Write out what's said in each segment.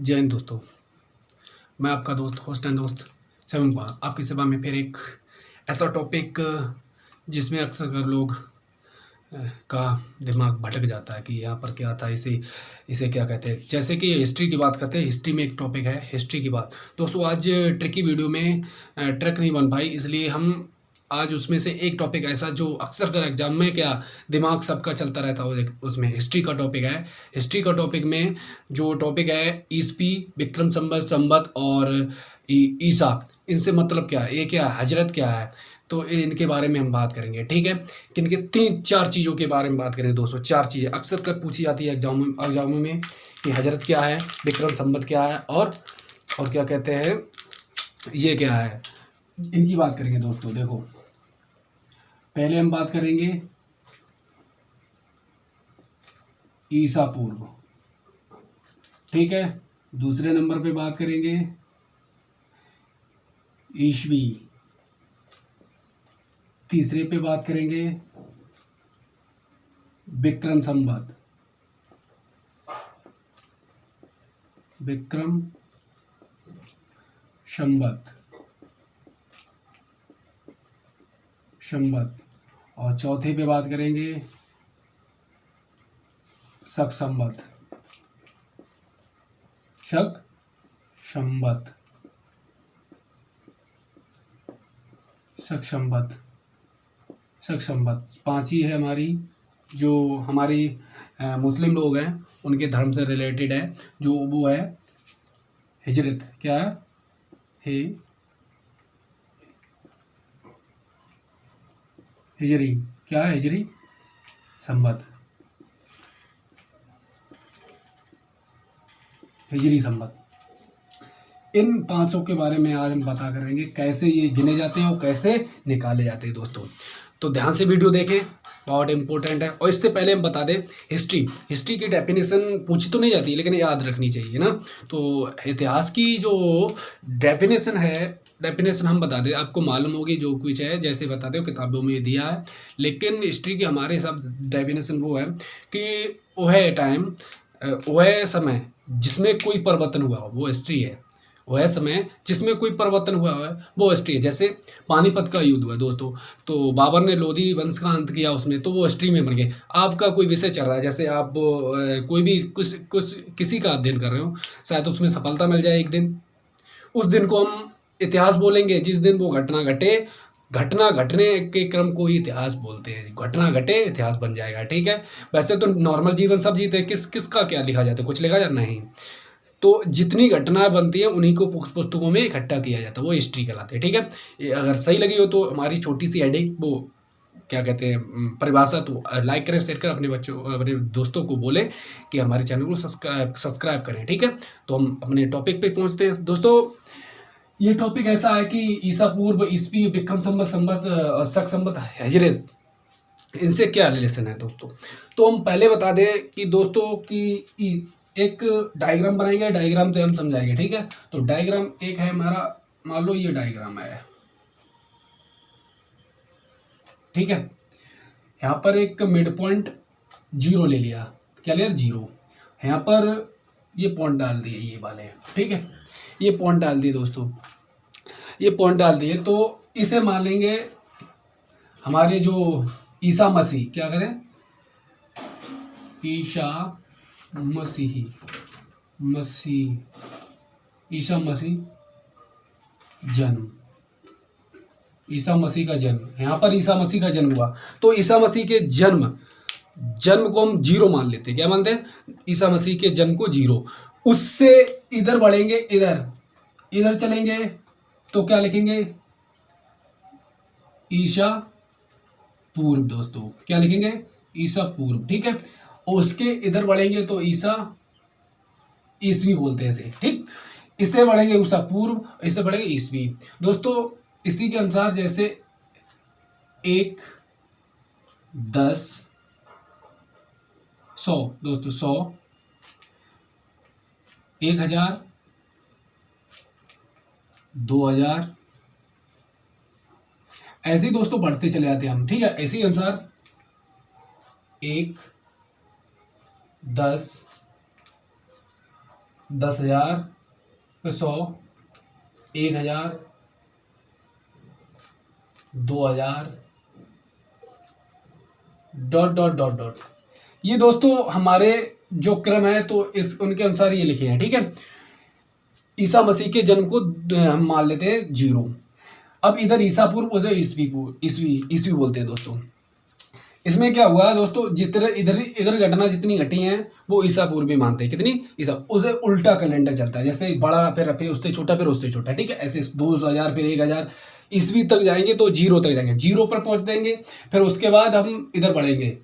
जय हिंद दोस्तों। मैं आपका दोस्त होस्ट एंड दोस्त सेवन आपकी सेवा में फिर एक ऐसा टॉपिक जिसमें अक्सर कर लोग का दिमाग भटक जाता है कि यहाँ पर क्या था, इसे इसे क्या कहते हैं। जैसे कि हिस्ट्री की बात करते हैं। हिस्ट्री में एक टॉपिक है हिस्ट्री की बात। दोस्तों आज ट्रिकी वीडियो में ट्रैक नहीं बन पाई, इसलिए हम आज उसमें से एक टॉपिक ऐसा जो अक्सर कर एग्जाम में क्या दिमाग सबका चलता रहता है, उसमें हिस्ट्री का टॉपिक है। हिस्ट्री का टॉपिक में जो टॉपिक है ईसवी, विक्रम संवत, संवत और ईसा, इनसे मतलब क्या है, ये क्या है, हजरत क्या है, तो इनके बारे में हम बात करेंगे। ठीक है, किनके तीन चार चीज़ों के बारे में बात करेंगे दोस्तों। चार चीज़ें अक्सर कर पूछी जाती है एग्जामों में कि हजरत क्या है, विक्रम संवत क्या है और क्या कहते हैं ये क्या है, इनकी बात करेंगे दोस्तों। देखो पहले हम बात करेंगे ईसा पूर्व, ठीक है। दूसरे नंबर पे बात करेंगे ईसवी। तीसरे पे बात करेंगे विक्रम संवत, विक्रम संवत, और चौथे पे बात करेंगे शक संवत, शक संवत, शक संवत, शक संवत। पांच ही है हमारी, जो हमारी मुस्लिम लोग हैं उनके धर्म से रिलेटेड है, जो वो है हिजरत। क्या है? हिजरी। क्या है? हिजरी संवत, हिजरी संवत। इन पांचों के बारे में आज हम बता करेंगे, कैसे ये गिने जाते हैं और कैसे निकाले जाते हैं दोस्तों। तो ध्यान से वीडियो देखें, बहुत इंपॉर्टेंट है। और इससे पहले हम बता दें हिस्ट्री की डेफिनेशन पूछी तो नहीं जाती लेकिन याद रखनी चाहिए ना। तो इतिहास की जो डेफिनेशन हम बता दें, आपको मालूम होगी जो कुछ है, जैसे बता दो किताबों में दिया है। लेकिन हिस्ट्री की हमारे हिसाब डेफिनेशन वो है कि वह टाइम, वह समय जिसमें कोई परिवर्तन हुआ हो वो हिस्ट्री है। वह समय जिसमें कोई परिवर्तन हुआ है वो हिस्ट्री है। जैसे पानीपत का युद्ध हुआ दोस्तों, तो बाबर ने लोधी वंश का अंत किया उसमें, तो वो हिस्ट्री में बन गए। आपका कोई विषय चल रहा है, जैसे आप कोई भी कुछ किसी का अध्ययन कर रहे हो, शायद उसमें सफलता मिल जाए एक दिन, उस दिन को हम इतिहास बोलेंगे। जिस दिन वो घटना घटे, घटना घटने के क्रम को ही इतिहास बोलते हैं। घटना घटे इतिहास बन जाएगा, ठीक है। वैसे तो नॉर्मल जीवन सब जीते, किसका क्या लिखा जाता है, कुछ लिखा जाता नहीं। तो जितनी घटनाएं बनती हैं उन्हीं को पुस्तकों में इकट्ठा किया जाता है, वो हिस्ट्री कहलाते हैं, ठीक है। ये अगर सही लगी हो तो हमारी छोटी सी हेडिंग, वो क्या कहते हैं परिभाषा, तो लाइक करें, शेयर करें, अपने दोस्तों को बोले कि हमारे चैनल को सब्सक्राइब करें, ठीक है। तो हम अपने टॉपिक पे पहुंचते हैं दोस्तों। ये टॉपिक ऐसा है कि ईसा पूर्व, ईसवी, विक्रम संवत, संवत, शक संवत, हिजरत, इनसे क्या रिलेशन है दोस्तों। तो हम पहले बता दें कि दोस्तों कि एक डायग्राम बनाएंगे, डायग्राम से हम समझाएंगे, ठीक है। तो डायग्राम एक है हमारा, मान लो ये डायग्राम है, ठीक है। यहाँ पर एक मिड पॉइंट 0 ले लिया, क्या लिया? 0। यहाँ पर ये पॉइंट डाल दिए, ये वाले, ठीक है। ये पॉइंट डाल दिए दोस्तों, ये पॉइंट डाल दिए। तो इसे मान लेंगे हमारे जो ईसा मसीह, क्या करें? ईसा मसीह, ईसा मसीह जन्म, ईसा मसीह का जन्म। यहाँ पर ईसा मसीह का जन्म हुआ, तो ईसा मसीह के जन्म को हम 0 मान लेते हैं। क्या मानते हैं? ईसा मसीह के जन्म को 0। उससे इधर बढ़ेंगे, इधर चलेंगे तो क्या लिखेंगे? ईसा पूर्व दोस्तों। क्या लिखेंगे? ईसा पूर्व, ठीक है। उसके इधर बढ़ेंगे तो ईसवी बोलते हैं इसे, ठीक। इससे बढ़ेंगे ईसा पूर्व, इससे बढ़ेंगे ईसवी दोस्तों। इसी के अनुसार जैसे 1, 10, 100 दोस्तों, 100, 1000, 2000, ऐसे ही दोस्तों बढ़ते चले जाते हैं हम, ठीक है। इसी अनुसार 1, 10, 10,000, 100, 1,000, 2,000, डॉट डॉट डॉट डॉट। ये दोस्तों हमारे जो क्रम है तो इस उनके अनुसार ये लिखे हैं, ठीक है। ईसा मसीह के जन्म को हम मान लेते हैं 0। अब इधर ईसा पूर्व, उधर ईसवी पूर्व, ईसवी ईसवी बोलते हैं दोस्तों। इसमें क्या हुआ दोस्तों, जितने इधर इधर घटना जितनी घटी हैं वो ईसा पूर्व भी मानते हैं। कितनी? ईसा, उसे उल्टा कैलेंडर चलता है, जैसे बड़ा फिर उससे छोटा, फिर उससे छोटा, ठीक है। ऐसे 2,000 फिर 1,000 ईस्वी तक जाएंगे तो 0 तक जाएंगे, 0 पर पहुंच देंगे। फिर उसके बाद हम इधर बढ़ेंगे,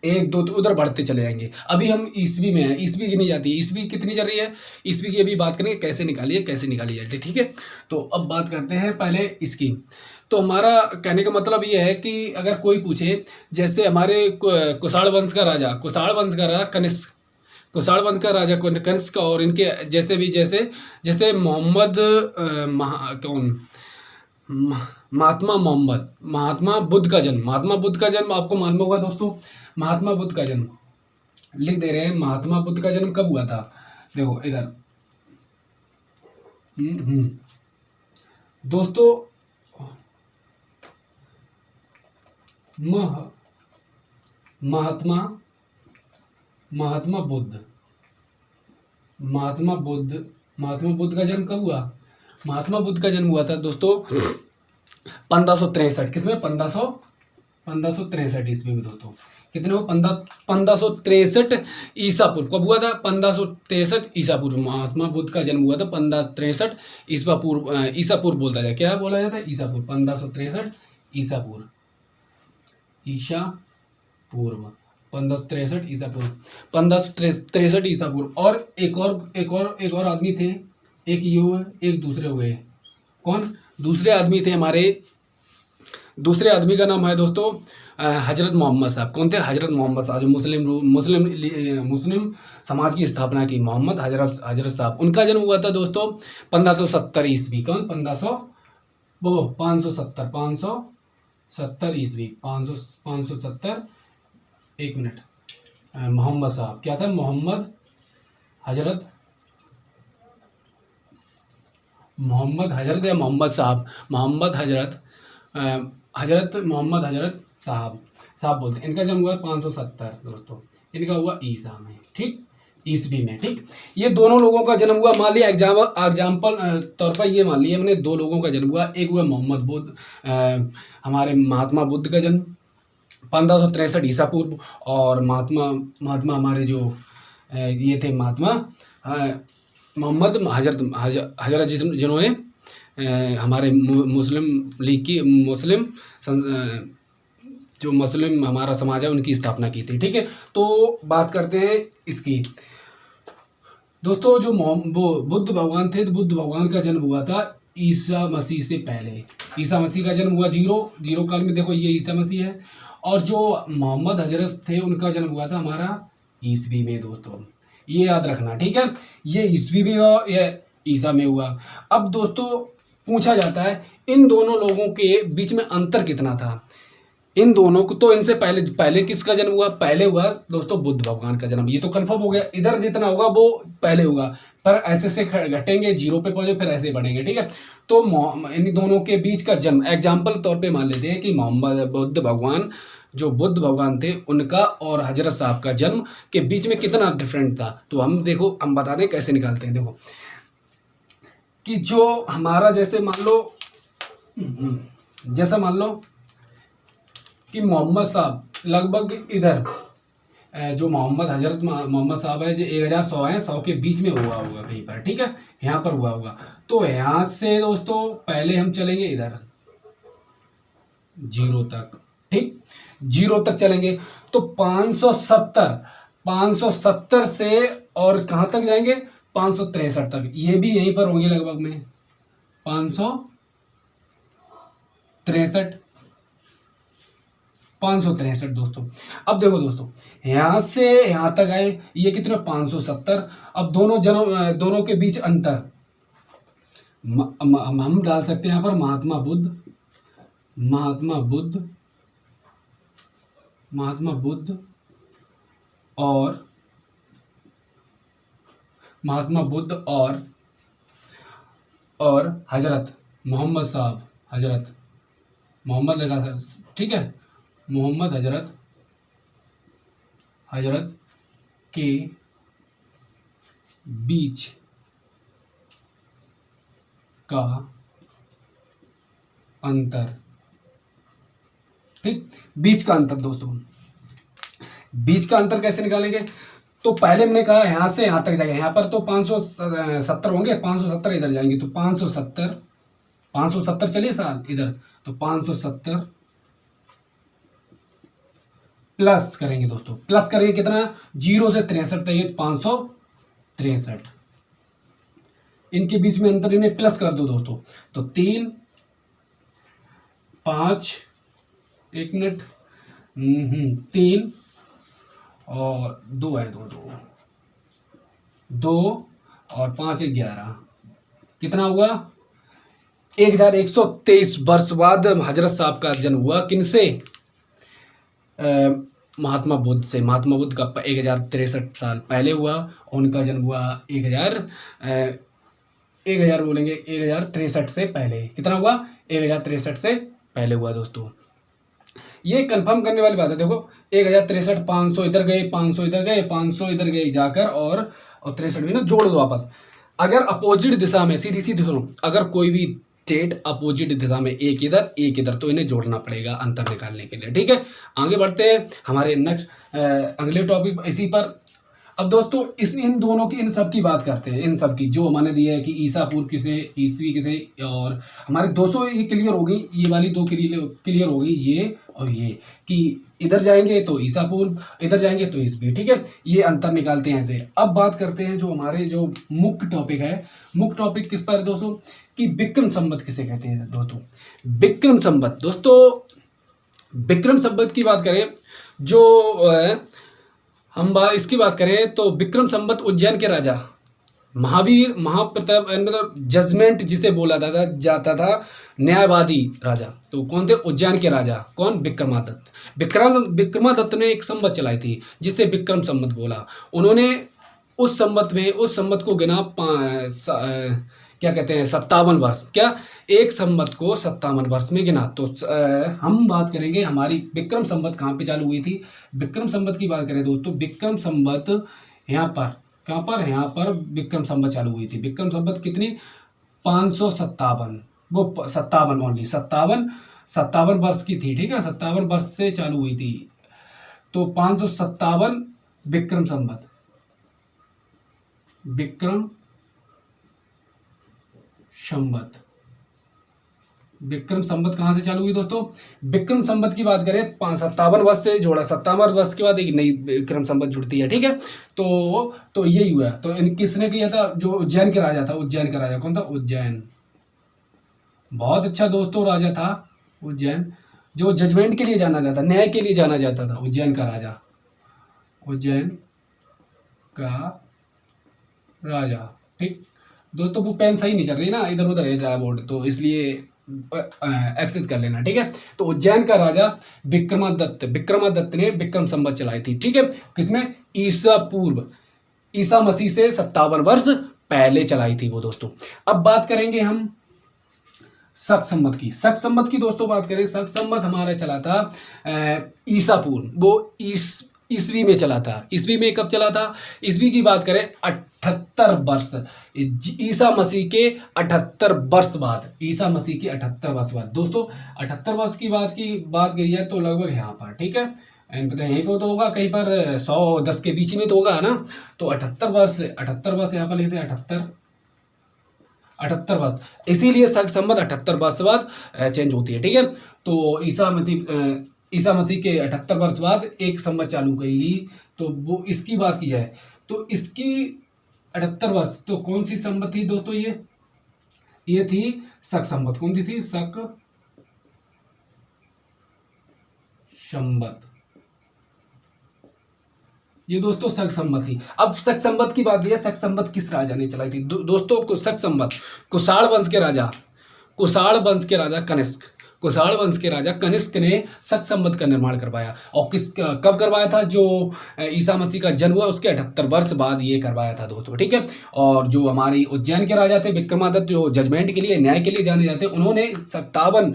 1 2 तो उधर बढ़ते चले जाएंगे। अभी हम ईस्वी में हैं, ईस्वी गिनी जाती है। ईस्वी कितनी चल रही है? ईस्वी की अभी बात करेंगे कैसे निकालिए, कैसे निकाली जाए, ठीक है। तो अब बात करते हैं पहले इसकी। तो हमारा कहने का मतलब ये है कि अगर कोई पूछे, जैसे हमारे कुषाण वंश का राजा, कनिष्क, कुषाण वंश का राजा कनिष्क, और इनके जैसे भी जैसे मोहम्मद महात्मा बुद्ध का जन्म, आपको मालूम होगा दोस्तों। महात्मा बुद्ध का जन्म लिख दे रहे हैं। महात्मा बुद्ध का जन्म कब हुआ था? देखो इधर दोस्तों, महात्मा बुद्ध का जन्म कब हुआ? महात्मा बुद्ध का जन्म हुआ था दोस्तों 1563। किसमें? 1563 ईस्वी में दोस्तों। कितने हो? 1563 ईसा पूर्व। कब हुआ था? 1563 ईसा पूर्व। महात्मा बुद्ध का जन्म हुआ था 1563 ईसा पूर्व बोलता जाए, क्या बोला जाता है? ईसा पूर्व। 1563 ईसा पूर्व, 1563 ईसा पूर्व, 1563 ईसा पूर्व। और एक और आदमी थे, एक ये हुए, एक दूसरे हुए। कौन दूसरे आदमी थे? हमारे दूसरे आदमी का नाम है दोस्तों हजरत मोहम्मद साहब। कौन थे? हजरत मोहम्मद साहब, जो मुस्लिम समाज की स्थापना की, मोहम्मद हजरत साहब। उनका जन्म हुआ था दोस्तों 1570 ईस्वी। कौन? 570 ईस्वी, 570। एक मिनट, मोहम्मद साहब क्या था? मोहम्मद हजरत या मोहम्मद साहब, मोहम्मद हजरत साहब बोलते हैं। इनका जन्म हुआ 570 दोस्तों। इनका हुआ ईसा में, ठीक, ईस्वी में, ठीक। ये दोनों लोगों का जन्म हुआ, मान लिया एग्जाम्पल तौर पर ये मान लिया हमने, 2 लोगों का जन्म हुआ। एक हुआ मोहम्मद बुद्ध, हमारे महात्मा बुद्ध का जन्म 1563 ईसा पूर्व, और महात्मा हमारे जो ये थे, महात्मा मोहम्मद हजरत जिन्होंने हमारे मुस्लिम लीग की, जो मुस्लिम हमारा समाज है उनकी स्थापना की थी, ठीक है। तो बात करते हैं इसकी दोस्तों। जो वो बुद्ध भगवान थे, तो बुद्ध भगवान का जन्म हुआ था ईसा मसीह से पहले। ईसा मसीह का जन्म हुआ 0 काल में। देखो ये ईसा मसीह है। और जो मोहम्मद हजरत थे उनका जन्म हुआ था हमारा ईस्वी में दोस्तों, ये याद रखना, ठीक है। ये ईस्वी में हुआ, ये ईसा में हुआ। अब दोस्तों पूछा जाता है इन दोनों लोगों के बीच में अंतर कितना था? इन दोनों को तो, इनसे पहले किसका जन्म हुआ? पहले हुआ दोस्तों बुद्ध भगवान का जन्म। ये तो कंफर्म हो गया। इधर जितना होगा वो पहले होगा, पर ऐसे से घटेंगे, 0 पे पहुंचे, फिर ऐसे बढ़ेंगे, ठीक है। तो इन दोनों के बीच का जन्म एग्जाम्पल तौर पे मान लेते हैं कि बुद्ध भगवान थे, उनका और हजरत साहब का जन्म के बीच में कितना डिफरेंट था। तो हम बता दें कैसे निकालते हैं। देखो कि जो हमारा जैसे मान लो कि मोहम्मद साहब लगभग इधर, जो हजरत मोहम्मद साहब है, जो 1100 है, 100 के बीच में हुआ होगा कहीं पर, ठीक है, यहाँ पर हुआ होगा। तो यहाँ से दोस्तों पहले हम चलेंगे इधर 0 तक, ठीक, 0 तक चलेंगे। तो 570 से और कहाँ तक जाएंगे? 563 तक। ये भी यहीं पर होंगे लगभग में, 563 दोस्तों। अब देखो दोस्तों, यहां से यहां तक आए, ये कितने? 570। अब दोनों के बीच अंतर हम डाल सकते हैं यहां पर महात्मा बुद्ध और महात्मा बुद्ध और हजरत मोहम्मद साहब, हजरत मोहम्मद लिखा था, ठीक है, मोहम्मद हजरत के बीच का अंतर, ठीक, बीच का अंतर दोस्तों, बीच का अंतर कैसे निकालेंगे? तो पहले मैंने कहा यहां से यहां तक जाएगा, यहां पर तो 570 होंगे, 570 इधर जाएंगे तो 570 चलिए साल इधर, तो 570 प्लस करेंगे दोस्तों, प्लस करेंगे कितना, 0 से 63 तक, ये 563, इनके बीच में अंतर इन्हें प्लस कर दो दोस्तों, तो 3 5 1 मिनट 3 और 2 है, 2 और 5 11, कितना हुआ, 1123 वर्ष बाद हजरत साहब का जन्म हुआ। किनसे? महात्मा बुद्ध से। महात्मा बुद्ध का 1063 साल पहले हुआ, और उनका जन्म हुआ 1000 बोलेंगे 1063 से पहले। कितना हुआ? 1063 से पहले हुआ दोस्तों। ये कंफर्म करने वाली बात है। देखो 1063, 500 इधर गए, 500 इधर गए, 500 इधर गए जाकर, और 63 में ना जोड़ दो वापस। अगर अपोजिट दिशा में, सीधी सीधी सुनो, अगर कोई भी स्टेट अपोजिट दिशा में, एक इधर, तो इन्हें जोड़ना पड़ेगा अंतर निकालने के लिए। ठीक है, आगे बढ़ते हैं हमारे नेक्स्ट अगले टॉपिक इसी पर। अब दोस्तों इन दोनों की, इन सब की बात करते हैं। इन सब की जो मैंने दिया है कि ईसा पूर्व किसे, ईसवी किसे, और हमारे 200 ये क्लियर हो गई, ये वाली 2 क्लियर हो गई, ये और ये, कि इधर जाएंगे तो ईसा पूर्व, इधर जाएंगे तो ईसवी। ठीक है, ये अंतर निकालते हैं ऐसे। अब बात करते हैं जो हमारे जो मुख्य टॉपिक है। मुख्य टॉपिक किस पर है दोस्तों? कि विक्रम संवत किसे कहते हैं दोस्तों? विक्रम संवत। दोस्तों विक्रम संवत की बात करें, जो हम इसकी बात करें तो विक्रम संवत उज्जैन के राजा महावीर, महाप्रताप, मतलब जजमेंट जिसे बोला जाता था, न्यायवादी राजा, तो कौन थे? उज्जैन के राजा। कौन? विक्रमादित्य। विक्रमादित्य ने एक संवत चलाई थी जिसे विक्रम संवत बोला। उन्होंने उस संवत को गिना क्या कहते हैं, 57 वर्ष। क्या? एक संवत को 57 वर्ष में गिना। तो हम बात करेंगे हमारी विक्रम संवत कहाँ पे चालू हुई थी। विक्रम संवत की बात करें दोस्तों, विक्रम संवत यहाँ पर, कहाँ पर? यहाँ पर विक्रम संवत चालू हुई थी। विक्रम संवत कितनी? 557, वो 57 ओनली, 57 वर्ष की थी। ठीक है, 57 वर्ष से चालू हुई थी, तो 557 विक्रम संवत। विक्रम संवत, विक्रम संवत कहाँ से चालू हुई दोस्तों? विक्रम संवत की बात करें 57 वर्ष से जोड़ा, 57 वर्ष के बाद एक नई विक्रम संवत जुड़ती है। ठीक है, तो यही हुआ। तो किसने किया था? जो उज्जैन के राजा था। उज्जैन का राजा कौन था? उज्जैन, बहुत अच्छा दोस्तों राजा था उज्जैन, जो जजमेंट के लिए जाना जाता, न्याय के लिए जाना जाता था। उज्जैन का राजा, उज्जैन का राजा। ठीक दोस्तों, वो पेन सही नहीं चल रही ना, इधर उधर है रहा बोर्ड, तो इसलिए एक्सेस कर लेना। ठीक है, तो उज्जैन का राजा विक्रमादित्य ने विक्रम संवत चलाई थी। ठीक है, किसमें? ईसा पूर्व, ईसा मसीह से 57 वर्ष पहले चलाई थी वो दोस्तों। अब बात करेंगे हम शक संवत की। शक संवत की दोस्तों बात करें, शक संवत हमारा चला था ईसा पूर्व, वो ईसवी में चला था। ईसवी में कब चला था? ईसवी की बात करें 78 वर्ष, ईसा मसीह के 78 वर्ष बाद, ईसा मसीह के 78 वर्ष बाद दोस्तों। 78 वर्ष की बात करी है तो लगभग यहाँ पर, ठीक है, पता है यहीं पर तो होगा, कहीं पर 110 के बीच में तो होगा ना। तो 78 वर्ष यहाँ पर लिखते हैं, 78 वर्ष, इसीलिए शक संवत 78 वर्ष बाद चेंज होती है। ठीक है, तो ईसा मसीह के 78 वर्ष बाद एक संवत चालू करेगी। तो वो इसकी बात की जाए तो इसकी 78 वर्ष, तो कौन सी संवत थी दोस्तों? ये थी शक संवत। कौन सी थी? शक संवत, ये दोस्तों शक संवत थी। अब शक संवत की बात की है, शक संवत किस राजा ने चलाई थी दोस्तों? शक संवत कुषाण वंश के राजा, कनिष्क, कुषाण वंश के राजा कनिष्क ने शक संवत का निर्माण करवाया। और कब करवाया था? जो ईसा मसीह का जन्म हुआ उसके 78 वर्ष बाद ये करवाया था दोस्तों, ठीक है। और जो हमारी उज्जैन के राजा थे विक्रमादित्य, जो जजमेंट के लिए, न्याय के लिए जाने जाते, उन्होंने 57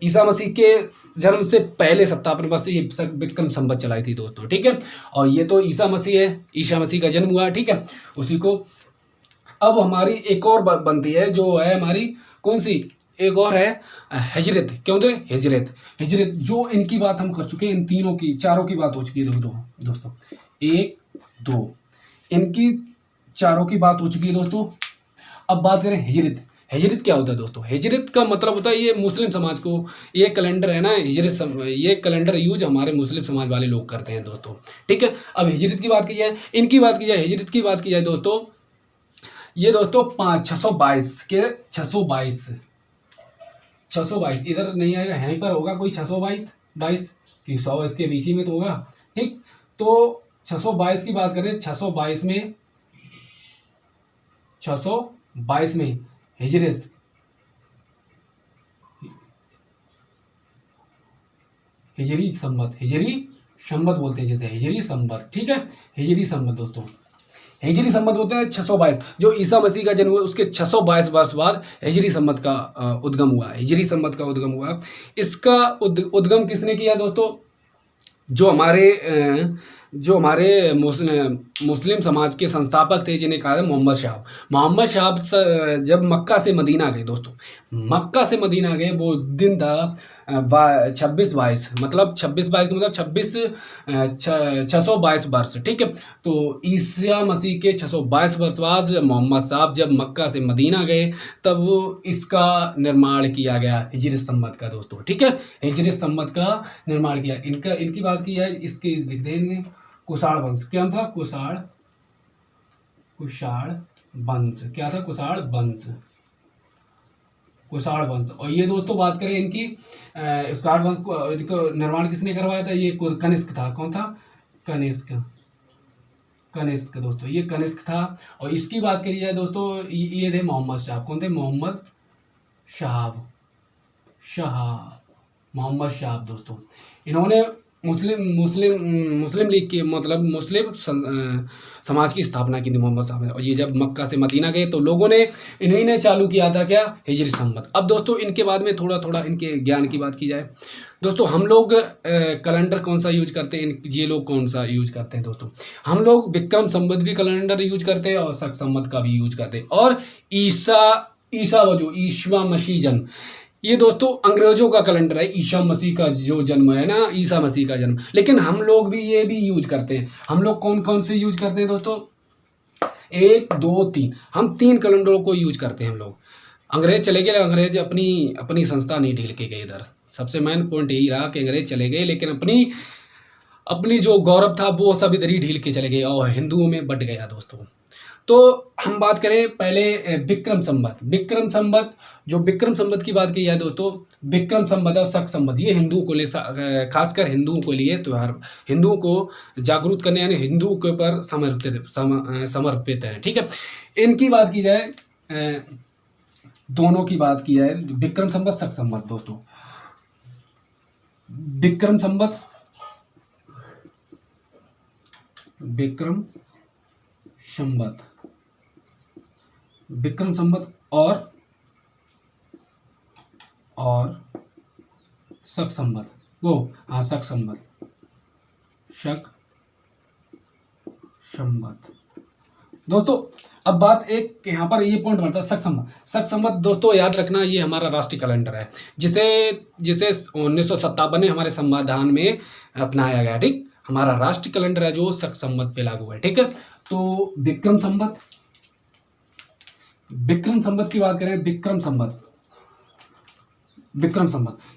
ईसा मसीह के जन्म से पहले 57 वर्ष ये विक्रम संवत चलाई थी दोस्तों, ठीक है। और ये तो ईसा मसीह है, ईसा मसीह का जन्म हुआ, ठीक है, उसी को। अब हमारी एक और बनती है जो है हमारी कौन सी, एक और है हिजरत। क्यों थे? हिजरत, हिजरत जो इनकी बात हम कर चुके हैं, इन तीनों की, चारों की बात हो चुकी है दोस्तों, 1 2 इनकी चारों की बात हो चुकी है दोस्तों। अब बात करें हिजरत। हिजरत क्या होता है दोस्तों? हिजरत का मतलब होता है, ये मुस्लिम समाज को ये कैलेंडर है ना, ये कैलेंडर यूज हमारे मुस्लिम समाज वाले लोग करते हैं दोस्तों, ठीक है। अब हिजरत की बात की जाए, इनकी बात की जाए, हिजरत की बात की जाए दोस्तों, ये दोस्तों 622 के 622 इधर नहीं आएगा, यहीं पर होगा कोई 622 कि 100 इसके बीच ही में तो होगा, ठीक। तो 622 की बात करें, 622 में हिजरी संवत बोलते हैं, जैसे हिजरी संवत, ठीक है, हिजरी संवत दोस्तों, हिजरी संवत बोलते हैं 622। जो ईसा मसीह का जन्म हुआ उसके 622 वर्ष बाद हिजरी संवत का उद्गम हुआ, हिजरी संवत का उद्गम हुआ। इसका उद्गम किसने किया दोस्तों? जो हमारे मुस्लिम समाज के संस्थापक थे, जिन्हें कहा था मोहम्मद साहब जब मक्का से मदीना गए दोस्तों, मक्का से मदीना गए, वो दिन था 26-22, मतलब 26-22 मतलब 622 वर्ष, ठीक है। तो ईसा मसीह के 622 वर्ष बाद मोहम्मद साहब जब मक्का से मदीना गए, तब इसका निर्माण किया गया हिजरी संवत का दोस्तों, ठीक है, हिजरी संवत का निर्माण किया। इनकी बात की है, इसकी लिख देंगे कुषाण वंश। क्या था? कुषाण वंश, क्या था? कुषाण वंश। और ये दोस्तों बात करें इनकी, कुषाण वंश को इनको निर्माण किसने करवाया था? ये कनिष्क था। कौन था? कनिष्क दोस्तों, ये कनिष्क था। और इसकी बात करी जाए दोस्तों, ये थे मोहम्मद साहब। कौन थे? मोहम्मद साहब दोस्तों। इन्होंने मुस्लिम लीग के मतलब मुस्लिम समाज की स्थापना की थी मोहम्मद साहब ने। और ये जब मक्का से मदीना गए तो लोगों ने, इन्हीं ने चालू किया था क्या? हिजरी संवत। अब दोस्तों इनके बाद में थोड़ा इनके ज्ञान की बात की जाए दोस्तों, हम लोग कैलेंडर कौन सा यूज करते हैं, ये लोग कौन सा यूज करते हैं दोस्तों? हम लोग विक्रम संवत भी कैलेंडर यूज करते हैं और शक संवत का भी यूज करते हैं। और ईसा मसीह जन्म, ये दोस्तों अंग्रेजों का कैलेंडर है, ईसा मसीह का जो जन्म है ना, ईसा मसीह का जन्म। लेकिन हम लोग भी ये भी यूज करते हैं। हम लोग कौन कौन से यूज करते हैं दोस्तों? 1 2 3, हम 3 कैलेंडरों को यूज करते हैं हम लोग। अंग्रेज चले गए, अंग्रेज अपनी संस्था नहीं ढील के गए इधर। सबसे मेन पॉइंट यही रहा कि अंग्रेज चले गए, लेकिन अपनी जो गौरव था वो सब इधर ही ढील के चले गए और हिंदुओं में बट गया दोस्तों। तो हम बात करें पहले विक्रम संवत। जो विक्रम संवत की बात की जाए दोस्तों, विक्रम संवत और शक संवत, ये हिंदुओं को लिए, खासकर हिंदुओं को लिए त्योहार, हिंदुओं को जागरूक करने यानी हिंदुओं के ऊपर समर्पित है, ठीक है। इनकी बात की जाए, दोनों की बात की जाए, विक्रम संवत शक संवत दोस्तों। विक्रम संवत और शक संवत, शक संवत दोस्तों। अब बात एक यहाँ पर ये पॉइंट बनता है, शक संवत दोस्तों याद रखना, ये हमारा राष्ट्रीय कैलेंडर है, जिसे 1957 में हमारे संविधान में अपनाया गया, ठीक। हमारा राष्ट्रीय कैलेंडर है जो शक संवत पे लागू है, ठीक है। तो विक्रम संवत की बात करें, विक्रम संवत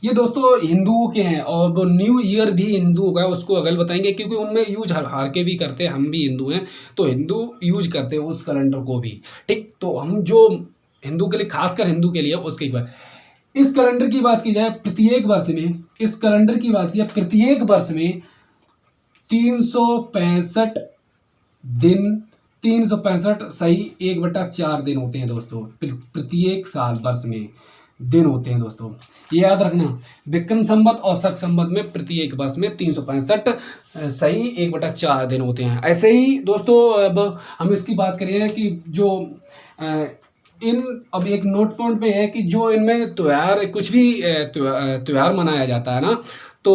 ये दोस्तों हिंदुओं के हैं, और वो न्यू ईयर भी हिंदुओं का है, उसको अगल बताएंगे, क्योंकि उनमें यूज हार के भी करते हैं, हम भी हिंदू हैं तो हिंदू यूज करते हैं उस कैलेंडर को भी, ठीक। तो हम जो हिंदू के लिए, खासकर हिंदू के लिए, उसके बाद इस कैलेंडर की बात की जाए, प्रत्येक वर्ष में 365 दिन, 365 सही 1/4 दिन होते हैं दोस्तों, प्रत्येक साल वर्ष में दिन होते हैं दोस्तों, ये याद रखना। विक्रम संवत और शक संवत में प्रत्येक वर्ष में 365 सही 1/4 दिन होते हैं। ऐसे ही दोस्तों अब हम इसकी बात करें कि जो अब एक नोट पॉइंट पे है कि जो इनमें त्योहार कुछ भी त्योहार मनाया जाता है ना, तो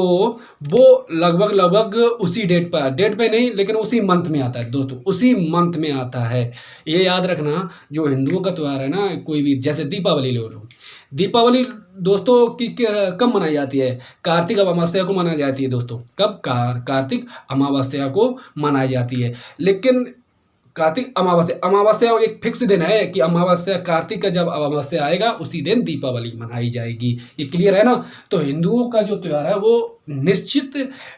वो लगभग उसी डेट पे नहीं, लेकिन उसी मंथ में आता है दोस्तों, उसी मंथ में आता है। ये याद रखना, जो हिंदुओं का त्यौहार है ना, कोई भी, जैसे दीपावली ले लो, दीपावली दोस्तों की कब मनाई जाती है? कार्तिक अमावस्या को मनाई जाती है दोस्तों। कब? कार्तिक अमावस्या को मनाई जाती है। लेकिन कार्तिक अमावस्या एक फिक्स दिन है कि अमावस्या, कार्तिक का जब अमावस्या आएगा उसी दिन दीपावली मनाई जाएगी। ये क्लियर है ना? तो हिंदुओं का जो त्यौहार है वो निश्चित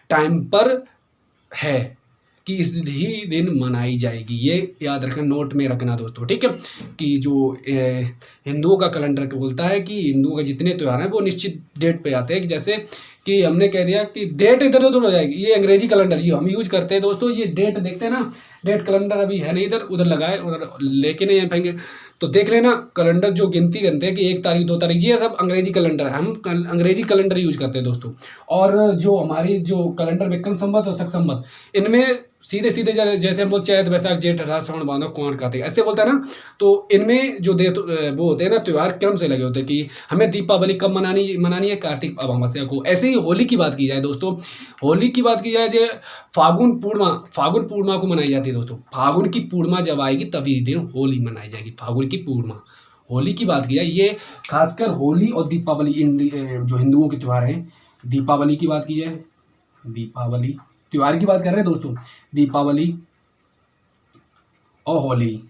टाइम पर है कि इस ही दिन मनाई जाएगी। ये याद रखना, नोट में रखना दोस्तों, ठीक है? कि जो हिंदुओं का कैलेंडर बोलता है कि हिंदुओं के जितने त्यौहार हैं वो निश्चित डेट पे आते हैं। कि जैसे कि हमने कह दिया कि डेट इधर उधर हो जाएगी, ये अंग्रेजी कैलेंडर जो हम यूज करते हैं दोस्तों, ये डेट देखते हैं ना, डेट कैलेंडर अभी है नहीं इधर, उधर लगाए, उधर लेके नहीं आएंगे तो देख लेना। कैलेंडर जो गिनती करते हैं कि 1 तारीख 2 तारीख, ये सब अंग्रेजी कैलेंडर, हम अंग्रेजी कैलेंडर यूज करते हैं दोस्तों। और जो हमारी जो कैलेंडर विक्रम संवत और शक संवत, इनमें सीधे सीधे जैसे हम बोल चैत वैशाख जेठ आषाढ़ श्रावण भादव कुंवर कार्तिक ऐसे बोलते हैं ना, तो इनमें जो वो होते हैं ना, त्यौहार क्रम से लगे होते हैं कि हमें दीपावली कब मनानी है? कार्तिक अमावस्या को। ऐसे ही होली की बात की जाए दोस्तों, होली की बात की जाए जो फागुन पूर्णिमा को मनाई जाती है दोस्तों। फागुन की पूर्णिमा जब आएगी तभी दिन होली मनाई जाएगी, फागुन की पूर्णिमा। होली की बात की जाए, ये खासकर होली और दीपावली जो हिंदुओं के त्यौहार हैं। दीपावली की बात की जाए, दीपावली त्योहार की बात कर रहे हैं दोस्तों, दीपावली और होली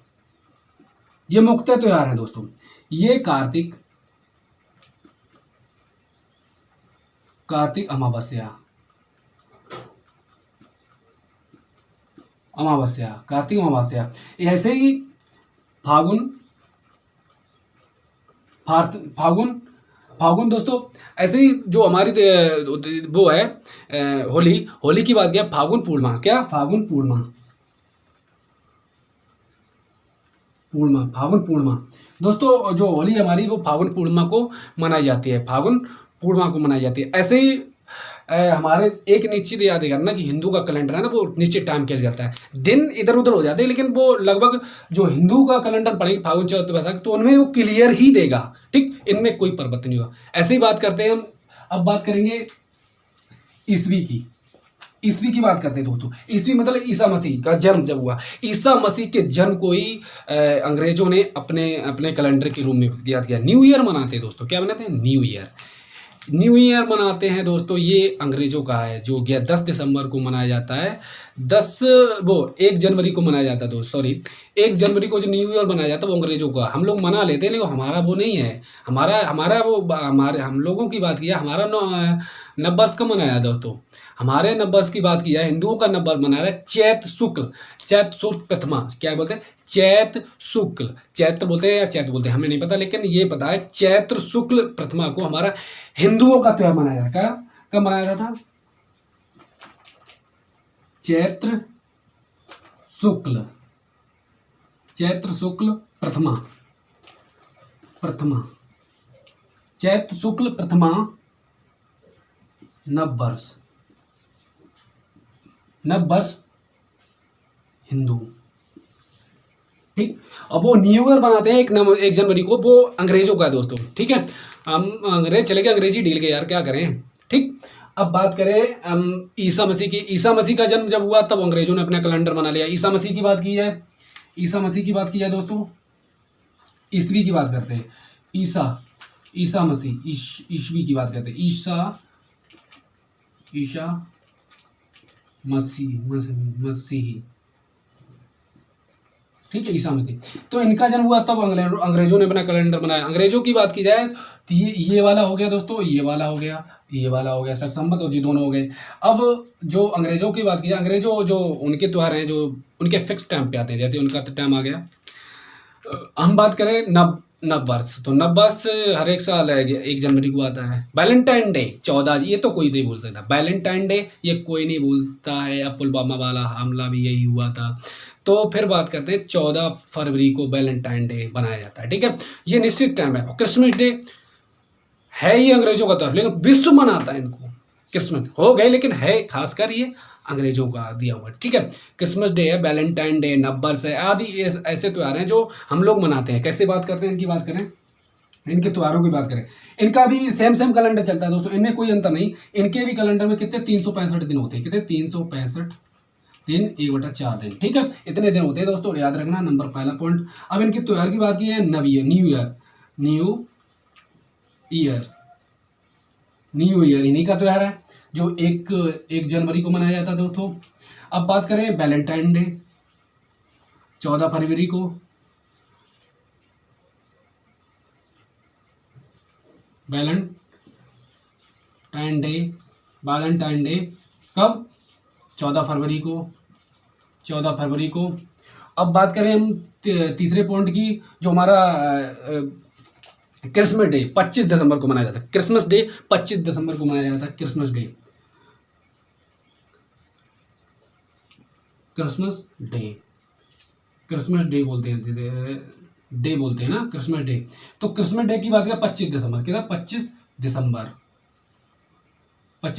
ये मुख्य त्योहार है दोस्तों। ये कार्तिक अमावस्या, कार्तिक अमावस्या, ऐसे ही फागुन दोस्तों। ऐसे ही जो हमारी वो है होली की बात किया, फागुन पूर्णिमा। क्या? फागुन पूर्णिमा, फागुन पूर्णिमा दोस्तों। जो होली हमारी वो फागुन पूर्णिमा को मनाई जाती है, फागुन पूर्णिमा को मनाई जाती है। ऐसे ही हमारे एक निश्चित याद करना कि हिंदू का कैलेंडर है ना, वो निश्चित टाइम किया जाता है, दिन इधर उधर हो जाते हैं, लेकिन वो लगभग जो हिंदू का कैलेंडर पढ़ेंगे फागुन चौथ वैशाख, तो उनमें वो क्लियर ही देगा, ठीक? इनमें कोई परिवर्तन नहीं होगा। ऐसे ही बात करते हैं हम, अब बात करेंगे ईस्वी की बात करते हैं दोस्तों। ईस्वी मतलब ईसा मसीह का जन्म जब हुआ। ईसा मसीह के जन्म को ही अंग्रेजों ने अपने कैलेंडर के रूप में याद किया। न्यू ईयर मनाते हैं दोस्तों। क्या मनाते हैं? न्यू ईयर मनाते हैं दोस्तों। ये अंग्रेजों का है, जो 10 दिसंबर को मनाया जाता है। 1 जनवरी को मनाया जाता है दोस्तों, सॉरी 1 जनवरी को जो न्यू ईयर मनाया जाता है वो अंग्रेजों का। हम लोग मना लेते हैं, लेकिन हमारा वो नहीं है। हम लोगों की बात किया, हमारा नववर्ष का मनाया है दोस्तों। हमारे नववर्ष की बात की जाए, हिंदुओं का नववर्ष मना रहा है चैत शुक्ल प्रथमा। क्या बोलते हैं? चैत्र बोलते हैं या चैत बोलते हैं, हमें नहीं पता, लेकिन ये पता है चैत्र शुक्ल प्रथमा को हमारा हिंदुओं का त्योहार मनाया जाता है। कब मनाया जाता था? चैत्र शुक्ल प्रथमा, चैत्र शुक्ल प्रथमा नववर्ष हिंदू, ठीक। अब वो न्यू ईयर बनाते हैं 1 जनवरी को, वो अंग्रेजों का है दोस्तों, ठीक है। हम अंग्रेज चले गए, अंग्रेजी डील के यार, क्या करें, ठीक। अब बात करें ईसा मसीह की। ईसा मसीह का जन्म जब हुआ तब अंग्रेजों ने अपना कैलेंडर बना लिया। ईसा मसीह की बात की जाए दोस्तों, ईस्वी की बात करते हैं। ईसा मसीह, ईस्वी की बात करते हैं। ईसा मसीही, ठीक है, ईसा मसीह। तो इनका जन्म हुआ तब अंग्रेजों ने अपना कैलेंडर बनाया। अंग्रेजों की बात की जाए तो ये वाला हो गया दोस्तों, ये वाला हो गया शक संवत, और ये दोनों हो गए। अब जो अंग्रेजों की बात की जाए, अंग्रेजों जो उनके त्यौहार हैं जो उनके फिक्स टाइम पे आते हैं, जैसे उनका टाइम आ गया। हम बात करें नववर्ष, तो नववर्ष हर एक साल है 1 जनवरी को आता है। वैलेंटाइन डे 14, ये तो कोई नहीं बोल सकता। वैलेंटाइन डे ये कोई नहीं बोलता है। अब पुलवामा वाला हमला भी यही हुआ था। तो फिर बात करते हैं 14 फरवरी को वैलेंटाइन डे बनाया जाता है, ठीक है। ये निश्चित टाइम है। क्रिसमस डे है ये अंग्रेजों का त्यौहार, लेकिन विश्व मनाता है इनको। क्रिसमस हो गए, लेकिन है खासकर ये अंग्रेजों का दिया हुआ, ठीक है। क्रिसमस डे है, वैलेंटाइन डे, नववर्ष है, आदि ऐसे त्यौहार हैं जो हम लोग मनाते हैं। कैसे बात करते हैं इनकी, बात करें इनके त्योहारों की बात करें, इनका भी सेम कैलेंडर चलता है दोस्तों, इनमें कोई अंतर नहीं। इनके भी कैलेंडर में कितने 365 दिन होते हैं, कितने 365 दिन 1/4 दिन, ठीक है, इतने दिन होते हैं दोस्तों, याद रखना, नंबर पहला पॉइंट। अब इनके त्योहार की बात की है, न्यू ईयर इन्हीं का त्योहार है, जो 1 जनवरी को मनाया जाता है दोस्तों। अब बात करें वैलेंटाइन डे, 14 फरवरी को। वैलेंटाइन डे कब, 14 फरवरी को। अब बात करें हम तीसरे पॉइंट की, जो हमारा क्रिसमस डे 25 दिसंबर को मनाया जाता है। क्रिसमस डे 25 दिसंबर को मनाया जाता है। क्रिसमस डे बोलते हैं, डे बोलते हैं ना, क्रिसमस डे। तो क्रिसमस डे की बात करें 25 दिसंबर, कितना 25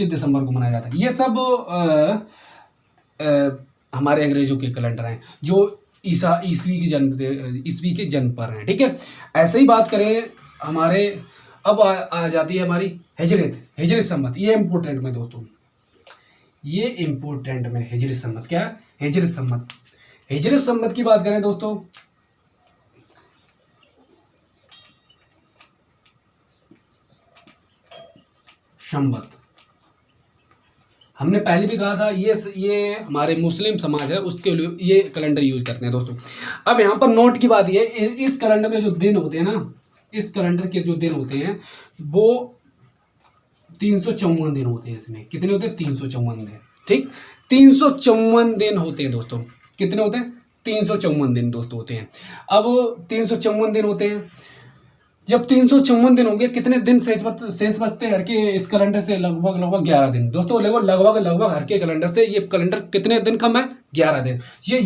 दिसंबर को मनाया जाता है। ये सब हमारे अंग्रेजों के कैलेंडर हैं, जो ईसवी के जन्म पर हैं, ठीक है। ऐसे ही बात करें हमारे, अब आ जाती है हमारी हिजरत संवत। ये इम्पोर्टेंट में दोस्तों, ये इम्पोर्टेंट में हिजरत संवत। क्या हिजरत संवत की बात करें दोस्तों, संवत हमने पहले भी कहा था, ये हमारे मुस्लिम समाज है, उसके लिए ये कैलेंडर यूज करते हैं दोस्तों। अब यहाँ पर नोट की बात ये, इस कैलेंडर में जो दिन होते हैं ना, इस कैलेंडर के जो दिन होते हैं वो 354 दिन होते हैं। इसमें कितने होते हैं, 354 दिन, ठीक, 354 दिन होते हैं दोस्तों। कितने होते हैं, 354 दिन दोस्तों होते हैं। अब 354 दिन होते हैं, जब 354 दिन होंगे, कितने दिन शेष बचते हैं हर के इस कैलेंडर से, लगभग 11 दिन दोस्तों। लगभग हर के कैलेंडर से ये कैलेंडर कितने दिन कम है, 11 दिन। ये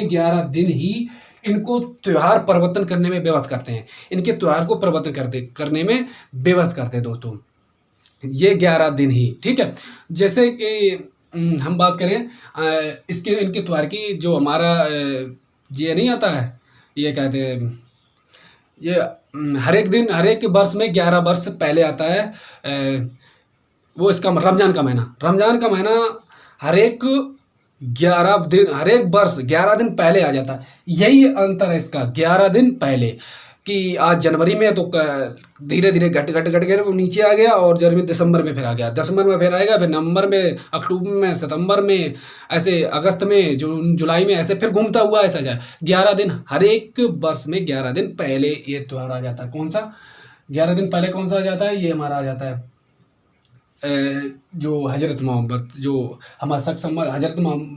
11 दिन ही इनको त्योहार परिवर्तन करने में बेबस करते हैं, इनके त्योहार को परिवर्तन करने में बेबस करते हैं दोस्तों, ये 11 दिन ही, ठीक है। जैसे कि हम बात करें इनके त्योहार की, जो हमारा ये नहीं आता है, ये कहते हैं, ये हर एक वर्ष में 11 वर्ष पहले आता है, वो इसका रमजान का महीना हर एक 11 दिन, हर एक वर्ष 11 दिन पहले आ जाता है। यही अंतर है इसका, 11 दिन पहले, कि आज जनवरी में तो धीरे धीरे घट के वो नीचे आ गया, और जनवरी दिसंबर में फिर आ गया, दिसंबर में फिर आएगा, फिर नवंबर में, अक्टूबर में, सितंबर में, ऐसे अगस्त में, जुलाई में, ऐसे फिर घूमता हुआ ऐसा जाए। 11 दिन हर एक वर्ष में 11 दिन पहले ये त्यौहार आ जाता है। कौन सा 11 दिन पहले कौन सा आ जाता है, ये हमारा आ जाता है जो हजरत मोहम्मद, जो हमारा शक संवत हजरत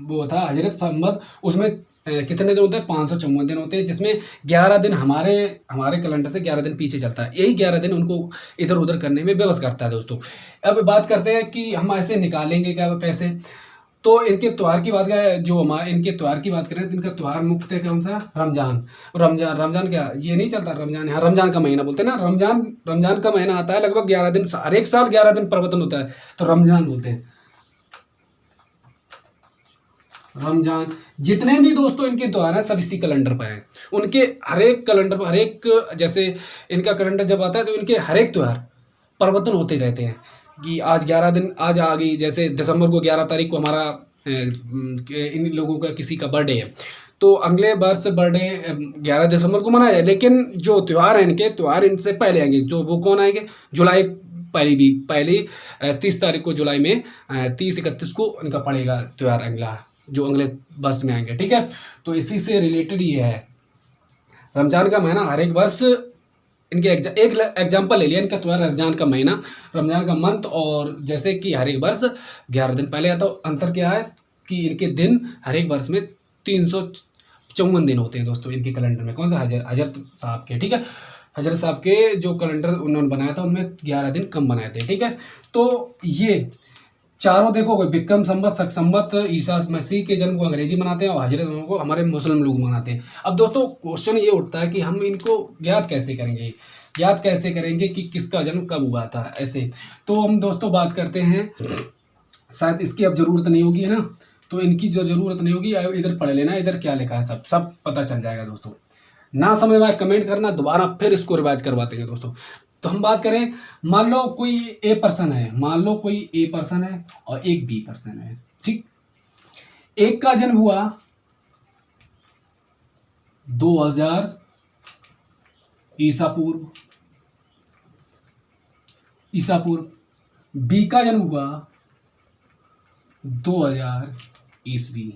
वो था हजरत संवत, उसमें कितने दिन होते हैं, 554 दिन होते हैं, जिसमें 11 दिन हमारे कैलेंडर से 11 दिन पीछे चलता है। यही 11 दिन उनको इधर उधर करने में बेबस करता है दोस्तों। अब बात करते हैं कि हम ऐसे निकालेंगे क्या, कैसे। तो इनके त्यौहार की बात करें, जो इनके त्यौहार की बात करें, तो इनका त्यौहार मुख्य कौन सा, रमजान क्या, ये नहीं चलता रमजान, यहाँ रमजान का महीना बोलते हैं ना, रमजान का महीना आता है, लगभग 11 दिन, हर एक साल 11 दिन परिवर्तन होता है, तो रमजान बोलते हैं। रमजान, जितने भी दोस्तों इनके त्यौहार हैं सब इसी कैलेंडर पर हैं। उनके हर एक कैलेंडर पर, हर एक, जैसे इनका कैलेंडर जब आता है तो इनके हर एक त्यौहार परिवर्तन होते रहते हैं, कि आज 11 दिन, आज आ गई, जैसे दिसंबर को 11 तारीख को हमारा इन लोगों का किसी का बर्थडे है, तो अगले वर्ष बर्थडे 11 दिसंबर को मनाया जाए, लेकिन जो त्यौहार हैं इनके, त्यौहार इनसे पहले आएंगे। जो वो कौन आएंगे, जुलाई पहली 30 तारीख को, जुलाई में 30-31 को इनका पड़ेगा त्यौहार अगला, जो अगले वर्ष में आएंगे, ठीक है। तो इसी से रिलेटेड ये है रमजान का महीना, हर एक वर्ष इनके एक एग्जाम्पल ले लिया, इनका त्यौहार रमजान का महीना, रमजान का मंथ, और जैसे कि हर एक वर्ष 11 दिन पहले आता है। अंतर क्या है कि इनके दिन हर एक वर्ष में 354 दिन होते हैं दोस्तों इनके कैलेंडर में। कौन सा, हजरत साहब के, ठीक है, हजरत साहब के जो कैलेंडर उन्होंने बनाया था उनमें 11 दिन कम बनाए थे, ठीक है। तो ये चारों देखो, विक्रम संवत, शक संवत, ईसा मसीह के जन्म को अंग्रेजी मनाते हैं, और हजरत को हमारे मुस्लिम लोग मनाते हैं। अब दोस्तों क्वेश्चन ये उठता है कि हम इनको ज्ञात कैसे करेंगे। याद कैसे करेंगे कि किसका जन्म कब हुआ था ऐसे। तो हम दोस्तों बात करते हैं, शायद इसकी अब ज़रूरत नहीं होगी, है ना, तो इनकी जो ज़रूरत नहीं होगी इधर पढ़ लेना, इधर क्या लिखा है सब सब पता चल जाएगा दोस्तों। ना समझ में आए कमेंट करना, दोबारा फिर इसको रिवाइज करवाते हैं दोस्तों। तो हम बात करें, मान लो कोई ए पर्सन है, मान लो कोई ए पर्सन है और एक बी पर्सन है, ठीक। एक का जन्म हुआ 2000 ईसा पूर्व, बी का जन्म हुआ 2000 ईस्वी,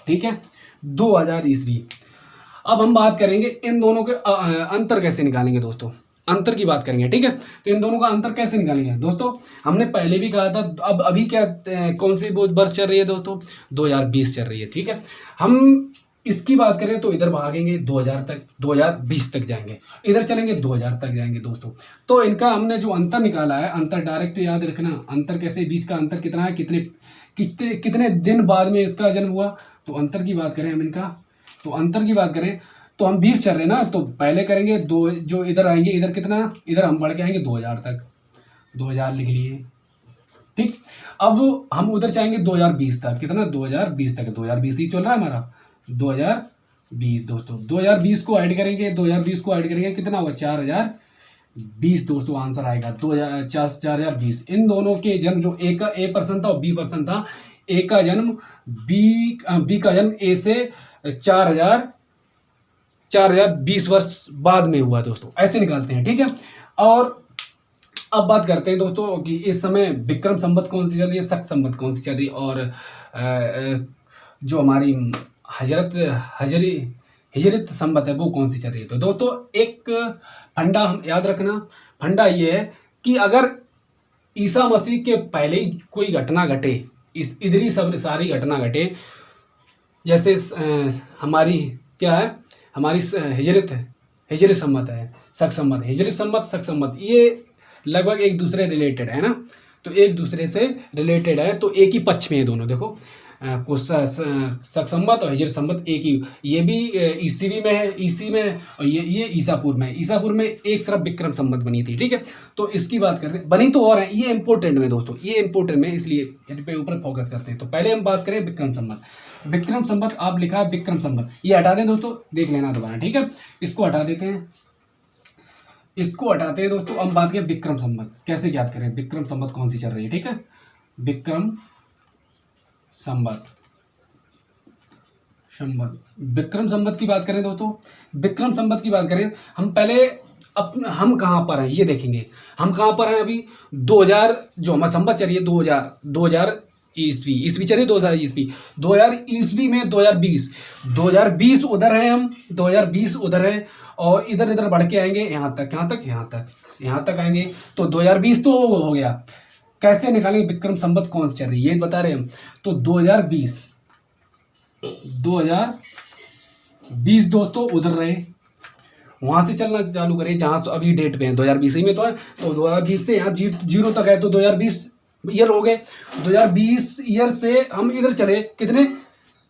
ठीक है, 2000 ईस्वी। अब हम बात करेंगे इन दोनों के अंतर कैसे निकालेंगे दोस्तों, अंतर की बात करेंगे, ठीक है। तो इन दोनों का अंतर कैसे निकालेंगे दोस्तों, हमने पहले भी कहा था, अब अभी क्या कौन सी वर्ष चल रही है दोस्तों, 2020 चल रही है, ठीक है। हम इसकी बात करें तो इधर भागेंगे 2000 तक, 2020 तक जाएंगे, इधर चलेंगे 2000 तक जाएंगे दोस्तों। तो इनका हमने जो अंतर निकाला है, अंतर डायरेक्ट याद रखना, अंतर कैसे, बीच का अंतर कितना है, कितने दिन बाद में इसका जन्म हुआ। तो अंतर की बात करें हम इनका, तो अंतर की बात करें तो हम 20 चल रहे हैं ना, तो पहले करेंगे दो, जो इधर आएंगे, इधर कितना, इधर हम बढ़ के आएंगे 2000 तक, 2000 लिख लिए, ठीक। अब हम उधर चाहेंगे 2020 तक, कितना, 2020 तक, 2020 ही चल रहा है हमारा, 2020 दोस्तों। 2020 को ऐड करेंगे, 2020 को ऐड करेंगे, कितना हुआ, 4020 दोस्तों आंसर आएगा, 4020। इन दोनों के जन्म, जो ए का ए पर्सन था और बी पर्सन था, ए का जन्म बी का जन्म ए से 4020 वर्ष बाद में हुआ दोस्तों, ऐसे निकालते हैं, ठीक है। और अब बात करते हैं दोस्तों कि इस समय विक्रम संवत कौन सी चल रही है, शक संवत कौन सी चल रही है, और जो हमारी हिजरत संवत है वो कौन सी चल रही है। तो दोस्तों एक फंडा हम याद रखना, फंडा ये है कि अगर ईसा मसीह के पहले ही कोई घटना घटे, इस इधरी सब सारी घटना घटे, जैसे हमारी क्या है, हमारी हिजरत संवत है, शक संवत, हिजरत संवत, शक संवत, ये लगभग एक दूसरे रिलेटेड है ना, तो एक दूसरे से रिलेटेड है, तो एक ही पक्ष में है दोनों, देखो शक संवत और हिजरत संवत एक ही, ये भी ईसवी में है, ईसी में, और ये ईसापुर में, ईसापुर में एक सिर्फ विक्रम संवत बनी थी, ठीक है। तो इसकी बात करते हैं, बनी तो और है, ये इंपॉर्टेंट में दोस्तों, ये इंपॉर्टेंट में, इसलिए इन पे ऊपर फोकस करते हैं। तो पहले हम बात करें विक्रम संवत, विक्रम संवत आप लिखा है विक्रम संवत, ये हटा दें दोस्तों, देख लेना दोबारा, ठीक है, इसको हटा देते हैं, इसको हटाते हैं दोस्तों। हम बात करें विक्रम संवत कैसे याद करें, विक्रम संवत कौन सी चल रही है, ठीक है, विक्रम संवत, विक्रम संवत की बात करें दोस्तों, विक्रम संवत की बात करें, हम पहले हम कहाँ पर हैं ये देखेंगे, हम कहाँ पर हैं अभी, 2000 जो हमारा संवत चल रही है, 2000 ईस्वी चलिए, 2000 ईस्वी, 2000 ईस्वी में 2020 उधर है, हम 2020 उधर है, और इधर इधर बढ़ के आएंगे यहाँ तक आएंगे, तो 2020 तो हो गया। कैसे निकालेंगे विक्रम संवत कौन सी चल रही है, ये बता रहे हैं हम। तो 2020 दोस्तों उधर रहे, वहां से चलना चालू करें जहां तो अभी डेट पे है, 2020 ही में तो है, तो 2020 से यहाँ 0 तक है, तो 2020 ईयर हो गए, 2020 ईयर से हम इधर चले, कितने,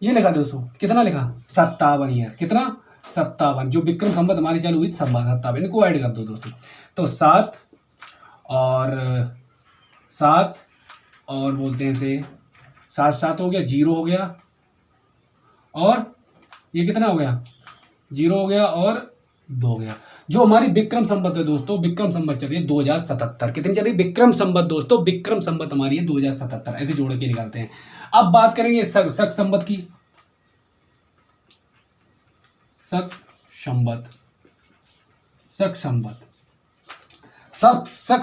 ये लिखा दोस्तों, कितना लिखा, 57 ईयर, कितना, 57, जो विक्रम संवत हमारी चालू हुई 57, इनको ऐड कर दो दोस्तों। तो 7 और बोलते हैं से 7 हो गया, 0 हो गया, और ये कितना हो गया, 0 हो गया और 2 हो गया। जो हमारी विक्रम संवत है दोस्तों, विक्रम संवत चल रही है 2077, कितनी चल रही है विक्रम संवत दोस्तों, विक्रम संवत हमारी है 2077, ऐसे जोड़ के निकालते हैं। अब बात करेंगे शक संवत की, शक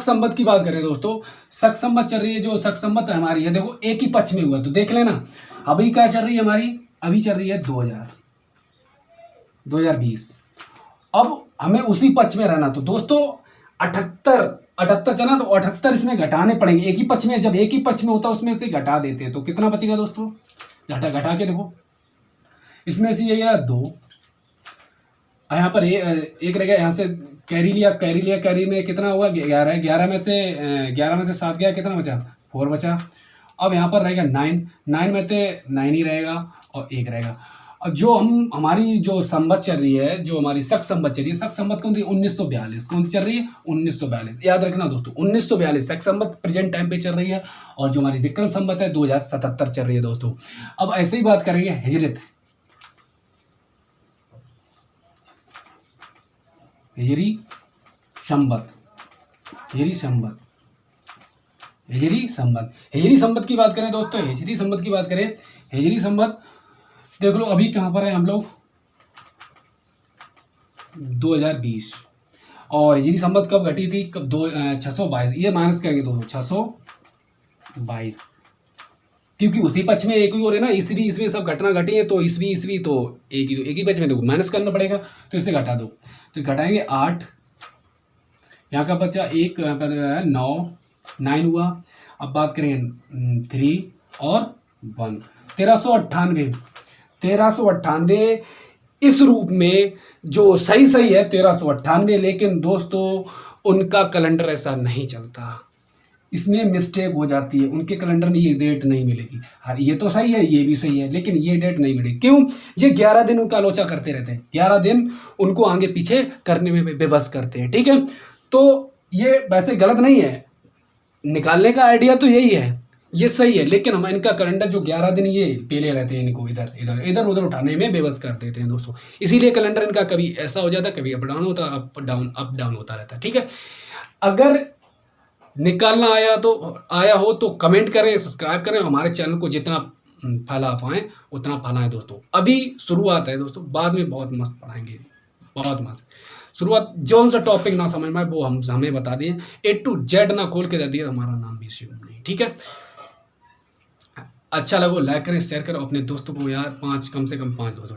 संवत की बात करें दोस्तों, शक संवत चल रही है, जो शक संवत हमारी है, देखो एक ही पक्ष में हुआ, तो देख लेना अभी क्या चल रही है हमारी, अभी चल रही है 2020। अब हमें उसी पक्ष में रहना, तो दोस्तों 78 चला, तो 78 इसमें घटाने पड़ेंगे, एक ही पक्ष में, जब एक ही पक्ष में होता है उसमें से घटा देते हैं, तो कितना बचेगा दोस्तों, घटा के देखो, इसमें से ये गया 2, यहाँ पर एक रह गया, यहाँ से कैरी लिया, कैरी में कितना हुआ, 11, 11 में से 7 गया, कितना बचा, 4 बचा। अब यहाँ पर रहेगा 9 में से 9 ही रहेगा और 1 रहेगा। अब जो हमारी जो संवत चल रही है, जो हमारी शक संवत चल रही है, शक संवत कौन सी? 1942। कौन सी चल रही है? 1942। याद रखना दोस्तों, 1942 शक संवत प्रेजेंट टाइम पे चल रही है, और जो हमारी विक्रम संवत है 2077 चल रही है दोस्तों। अब ऐसे ही बात करेंगे हिजरत, हिजरी संवत, हिजरी संवत, हिजरी संवत। हिजरी संवत की बात करें दोस्तों, हिजरी संवत की बात करें, हिजरी संवत देख लो अभी कहाँ पर है हम लोग, 2020। और हिजरी संवत कब घटी थी? कब? 622। ये माइनस करेंगे दोस्तों, 622, क्योंकि उसी पक्ष में एक ही और है ना, ईसवी ईसवी सब घटना घटी है, तो ईसवी ईसवी तो एक ही पक्ष में, तो माइनस करना पड़ेगा, तो इसे घटा दो। तो घटाएंगे 8, यहाँ का बच्चा 1, यहाँ पर 9 हुआ। अब बात करेंगे 3 और 1, 1398 इस रूप में जो सही है 1398, लेकिन दोस्तों उनका कैलेंडर ऐसा नहीं चलता, इसमें मिस्टेक हो जाती है, उनके कैलेंडर में ये डेट नहीं मिलेगी। हाँ ये तो सही है, ये भी सही है, लेकिन ये डेट नहीं मिलेगी। क्यों? ये 11 दिन उनका आलोचना करते रहते हैं, 11 दिन उनको आगे पीछे करने में बेबस करते हैं, ठीक है। तो ये वैसे गलत नहीं है, निकालने का आइडिया तो यही है, ये सही है, लेकिन हम इनका कैलेंडर जो 11 दिन ये पहले रहते हैं, इनको इधर उधर उठाने में बेबस कर देते हैं दोस्तों। इसीलिए कैलेंडर इनका कभी ऐसा हो जाता है, कभी अप डाउन होता, अप डाउन होता रहता है, ठीक है। अगर निकालना आया हो तो कमेंट करें, सब्सक्राइब करें, हमारे चैनल को जितना फैला पाएँ उतना फैलाएं दोस्तों। अभी शुरुआत है दोस्तों, बाद में बहुत मस्त पढ़ाएंगे, बहुत मस्त। शुरुआत जौन सा टॉपिक ना समझ में आए वो हमें बता दिए, A to Z ना खोल के दे दिए, हमारा नाम भी शिवम नहीं, ठीक है। अच्छा लगो लाइक करें, शेयर करें अपने दोस्तों को यार, कम से कम 5 दोस्तों।